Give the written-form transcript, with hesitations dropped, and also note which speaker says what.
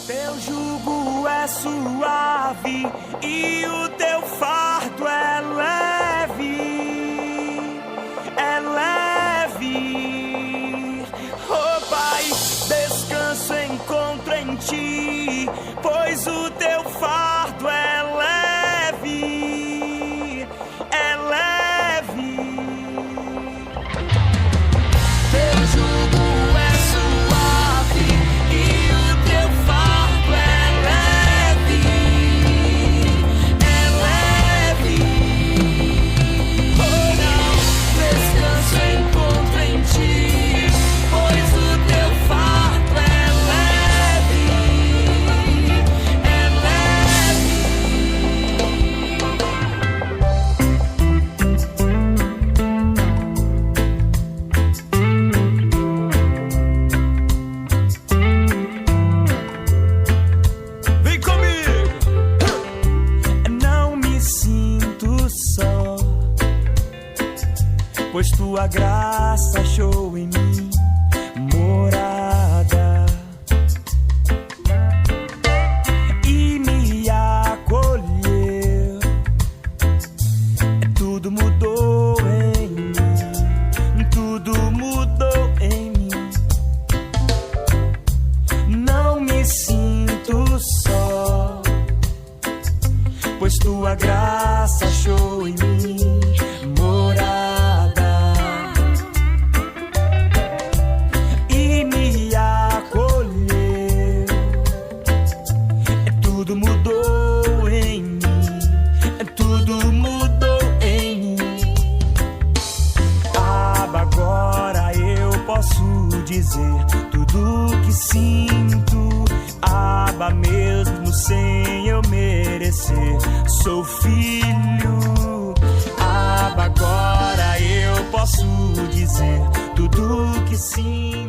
Speaker 1: Teu jugo é suave e o teu fardo é leve, é leve. Oh Pai, descanso encontro em ti, pois o teu fardo é leve, é leve. Teu jugo é suave e o teu fardo é leve, é leve. Oh não, descanso encontro em ti, pois o teu fardo é leve, é Vem comigo! Não me sinto só, pois tua graça achou em mim morada e me acolheu. Tudo mudou em mim, tudo mudou em mim. Não me sinto só, pois tua graça achou em mim morada e me acolheu. Tudo mudou em mim, tudo mudou em mim. Abba, agora eu posso dizer tudo que sinto. Abba, mesmo sem eu merecer, sou filho. Abba, agora eu posso dizer tudo que sinto.